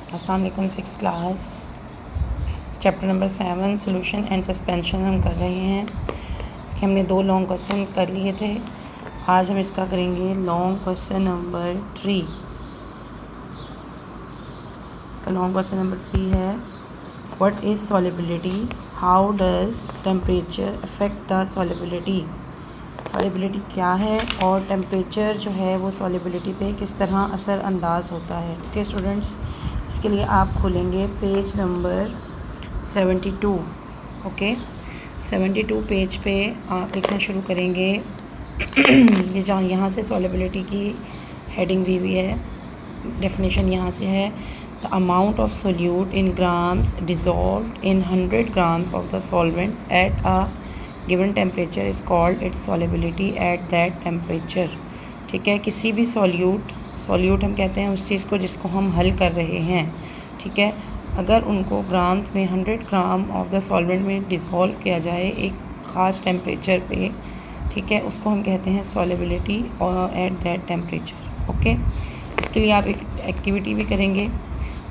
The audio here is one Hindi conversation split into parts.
अस्सलाम वालेकुम। 6th class chapter number 7 solution and suspension हम कर रहे हैं। इसके हमने 2 लॉन्ग क्वेश्चन कर लिए थे। आज हम इसका करेंगे लॉन्ग क्वेश्चन नंबर 3। इसका लॉन्ग क्वेश्चन नंबर 3 है, what is solubility, how does temperature affect the solubility. Solubility क्या है और टेम्परेचर जो है वो सॉलिबिलिटी पे किस तरह असर अंदाज होता है। ओके स्टूडेंट्स, इसके लिए आप खोलेंगे पेज नंबर 72। ओके 72 पेज पे आप लिखना शुरू करेंगे। ये जहाँ यहाँ से सॉलिबिलिटी की हेडिंग दी हुई है, डेफिनेशन यहाँ से है, the amount of solute in grams dissolved in 100 grams of the solvent at a given temperature is called its solubility at that temperature. ठीक है, किसी भी सॉल्यूट हम कहते हैं उस चीज़ को जिसको हम हल कर रहे हैं। ठीक है, अगर उनको ग्राम्स में 100 ग्राम ऑफ द सॉल्वेंट में डिज़ोल्व किया जाए एक ख़ास टेम्परेचर पे, ठीक है, उसको हम कहते हैं solubility at that temperature. Okay, इसके लिए आप एक एक्टिविटी भी करेंगे।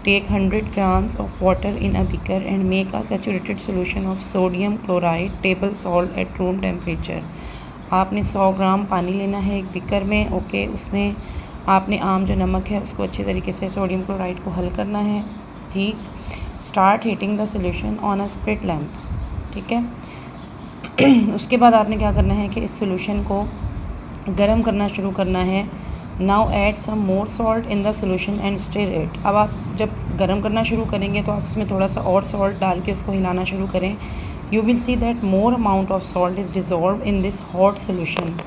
Take 100 grams of water in a beaker and make a saturated solution of sodium chloride table salt at room temperature। आपने 100 ग्राम पानी लेना है एक बीकर में। ओके, उसमें आपने आम जो नमक है उसको अच्छे तरीके से सोडियम क्लोराइड को हल करना है। ठीक, start heating the solution on a spirit lamp. ठीक है, उसके बाद आपने क्या करना है कि इस सोल्यूशन को गर्म करना शुरू करना है। Now add some more salt in the solution and stir it. अब आप जब गर्म करना शुरू करेंगे तो आप इसमें थोड़ा सा और सॉल्ट डाल के उसको हिलाना शुरू करें। You will see that more amount of salt is dissolve in this hot solution.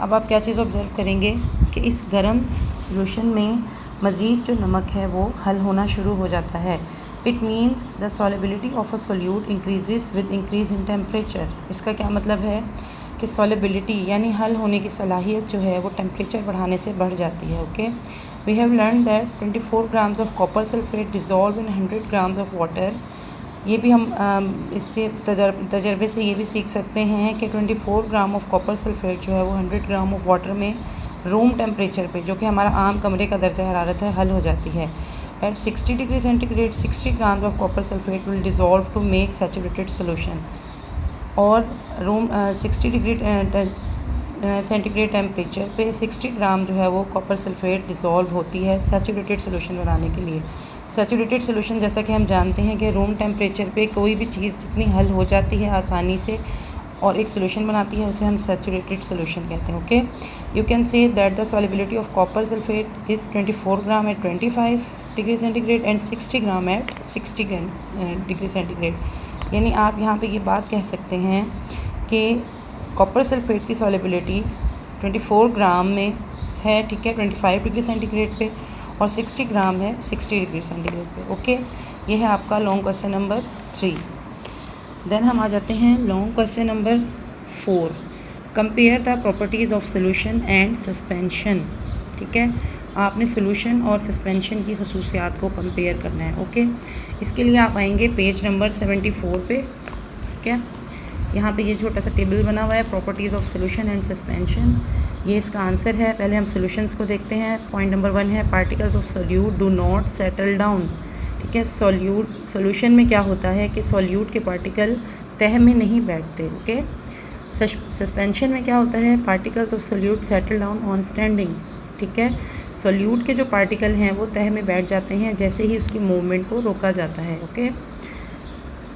अब आप क्या चीज़ ऑब्जर्व करेंगे कि इस गर्म सोल्यूशन में मज़ीद जो नमक है वो हल होना शुरू हो जाता है। It means the solubility of a solute increases with increase in temperature. इसका क्या मतलब है कि सॉलिबिलिटी यानी हल होने की सलाहियत जो है वो टेम्परेचर बढ़ाने से बढ़ जाती है। Okay, we have learn that 24 grams of copper sulphate dissolve in 100 grams of water. ये भी हम इससे तजर्बे से ये भी सीख सकते हैं कि 24 ग्राम ऑफ कॉपर सल्फेट जो है वो 100 ग्राम ऑफ वाटर में रूम टेम्परेचर पे, जो कि हमारा आम कमरे का दर्जा हरारत है, हल हो जाती है। At 60 degree centigrade 60 grams of copper sulphate will dissolve to make saturated solution. और रूम 60 डिग्री सेंटीग्रेड टेम्परेचर पे 60 ग्राम जो है वो कॉपर सल्फेट डिज़ोल्व होती है सैचुरेटेड सोल्यूशन बनाने के लिए। सैचुरेटेड सोल्यूशन जैसा कि हम जानते हैं कि रूम टेम्परेचर पे कोई भी चीज़ जितनी हल हो जाती है आसानी से और एक सोल्यूशन बनाती है उसे हम सैचुरेटेड सोल्यूशन कहते हैं। Okay, you can say that the solubility of copper sulphate is 24 gram at 25 degree centigrade and 60 gram at 60 degree centigrade. यानी आप यहाँ पे ये बात कह सकते हैं कि कॉपर सल्फेट की सॉलिबिलिटी 24 ग्राम में है, ठीक है, 25 डिग्री सेंटीग्रेड पे, और 60 ग्राम है 60 डिग्री सेंटीग्रेड पे। ओके, ये है आपका लॉन्ग क्वेश्चन नंबर 3। देन हम आ जाते हैं long question number 4। Compare the properties of solution and suspension. ठीक है, आपने सोल्यूशन और सस्पेंशन की खसूसियात को कंपेयर करना है। ओके, इसके लिए आप आएंगे पेज नंबर 74 पे। ठीक है, यहाँ पे ये छोटा सा टेबल बना हुआ है, properties of solution and suspension. ये इसका आंसर है। पहले हम सोल्यूशंस को देखते हैं। पॉइंट नंबर 1 है, particles of solute do not settle down. ठीक है, सोल्यूशन में क्या होता है कि सोल्यूट के पार्टिकल तह में नहीं बैठते। ओके, सस्पेंशन में क्या होता है, particles of solute settle down on standing. ठीक है, सोल्यूट के जो पार्टिकल हैं वो तह में बैठ जाते हैं जैसे ही उसकी मूवमेंट को रोका जाता है। Okay,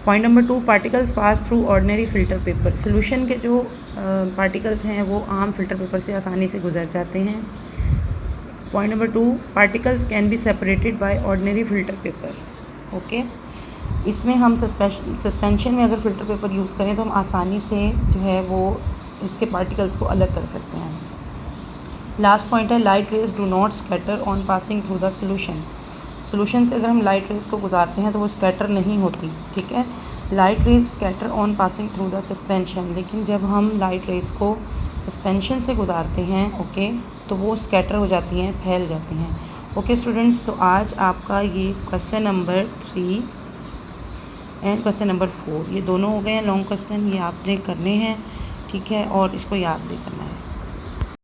point number 2, particles pass through ordinary filter paper. Solution के जो पार्टिकल्स हैं वो आम फ़िल्टर पेपर से आसानी से गुजर जाते हैं। Point number 2, particles can be separated by ordinary filter paper. Okay, इसमें हम सस्पेंशन में अगर फ़िल्टर पेपर यूज़ करें तो हम आसानी से जो है वो इसके पार्टिकल्स को अलग कर सकते हैं। लास्ट पॉइंट है, light rays do not scatter on passing through the solution. Solution से अगर हम लाइट रेज को गुजारते हैं तो वो स्कैटर नहीं होती। ठीक है, light rays scatter on passing through the suspension, लेकिन जब हम लाइट रेज को सस्पेंशन से गुजारते हैं, ओके, तो वो स्कैटर हो जाती हैं, फैल जाती हैं। ओके स्टूडेंट्स, तो आज आपका ये question number 3 and question number 4 ये दोनों हो गए हैं लॉन्ग क्वेश्चन। ये आपने करने हैं, ठीक है, और इसको याद भी करना है।